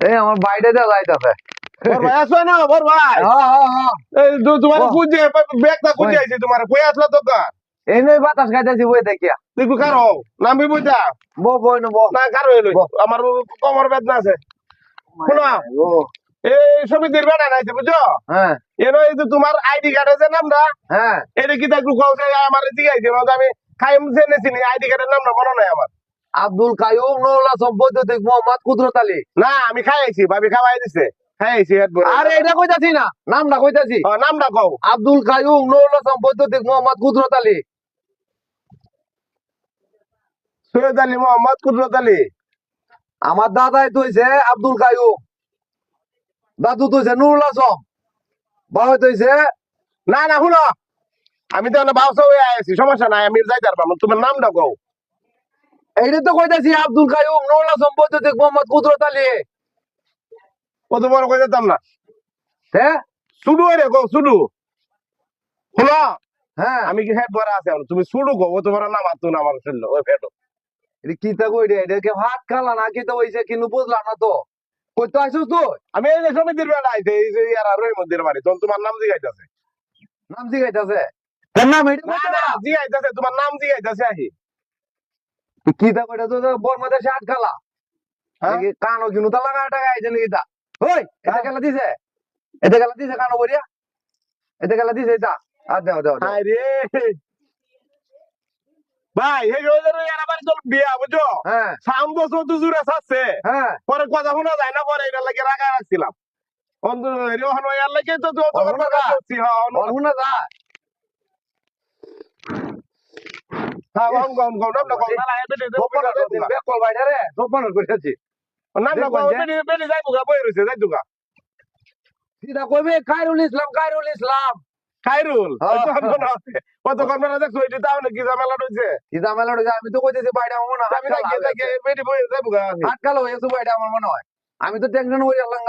এই আমার বাইরে যা যাইতাছে। বড় ভাই আসো না বড় ভাই। হ্যাঁ। এই তোমার ও, খুঁজে ব্যাগটা খুঁজে আইছে তোমার কই আসলো তো কা এই নই বাতাস খাইতেছি বই দেখিয়া। তুই কু কারো নামবি বুঝা বই না না কারো এলো আমার কোমর বেদনা আছে শুনো ও। এই সমিতির বেড়া নাইছে বুঝছো হ্যাঁ এনো এই যে তোমার আইডি কার্ড আছে নামটা হ্যাঁ। এটা কি একটু কও যে আমার দিকে আইছে না আমি খাইম জেনেছি নি আইডি কার্ডের নামটা মনে নাই আমার আব্দুল কাইয়ুম নুরুল্লাহ বৈদ্যুতিক মোহাম্মদ কুদরত আলী। না আমি খাইছি ভাবি খাওয়াই দিছে খাইছি আরে এটা কইতাছি না, নামটা কইতাছি। নামটা কও আব্দুল কাইয়ুম নুরুল্লাহ বৈদ্যুতিক মোহাম্মদ কুদরত আলী। সৈয়দ আলী মোহাম্মদ কুদরত আলী আমার দাদাই তৈছে আব্দুল কাইয়ুম, দাদু তৈছে নুরুল্লাহ বাবা তৈছে। না না শুনো আমি তো বাউসা হয়ে আছি সমস্যা নাই আমি যাইতে পারবো তোমার নামটা কও এইটা তো কইতাছি আব্দুল কাইয়ুম নুরুল্লাহ বৈদ্যুতিক মোহাম্মদ কুদরত আলী। কত বড় কই যেতাম না হ্যাঁ শুধু রে কও শুধু শুনো হ্যাঁ। আমি কি হেড ভরা আছে তুমি শুধু কও ও তোমার নাম আতো না আমার শুনলো ওই ফেটো এটা কি তা কই রে, এটাকে ভাত খালা না কি তো হইছে কিন্তু বুঝলাম না তো। কই তো আইছিস তুই? আমি এই যে সমিতির বেলা আইছে এই যে ইয়ারা রহিমুদ্দিনের বাড়ি তখন তোমার নাম জিগাইতেছে নাম জিগাইতাছে। তার নাম এটা না কইতে না না। জিগাইতেছে তোমার নাম জিগাইতেছে আহি কি তা কইটা তো বর মধ্যে শার্ট খালা। হ্যাঁ নাকি কানো কিনু তা লাগা টাকা আইছে নাকি তা। ওই এটা গেলা দিছে। এটা গেলা দিছে কানো বরিয়া। এটা গেলা দিছে এটা। আর দাও দাও দাও। হাই রে ভাই এই যে ইয়ারা বাড়ি চল বিয়া বুঝছো হ্যাঁ সাম বছর তো জুড়ে আছে হ্যাঁ। পরে কথা শোনা যায় না পরে এটা লাগে রাখা রাখছিলাম অন্তত রেহান ইয়ার লাগে তো তোমার অন্য কথা যা। করছি হ্যাঁ অন্য যা। হ্যাঁ গম গম গম নাম না গম না লাগে বেটে দেবো গোপন করছি বেকল বাইরে রে গোপন করেছি। নাম না গম বেটে বেটে যাই বুগা বই রইছে যাই দুগা সিধা কইবে খায়রুল ইসলাম খায়রুল ইসলাম। খাইরুল হ্যাঁ। কত কম না দেখছো এটা তাও না কি ঝামেলা রইছে কি ঝামেলা হয়েছে আমি তো কইতেছি বাইরে আমার মনে হয় আমি যাই যাই বেটে বই যাই বুগা হাত কালো হয়েছে বাইরে আমার মনে হয়। আমি তো টেনশন হয়ে গেলাম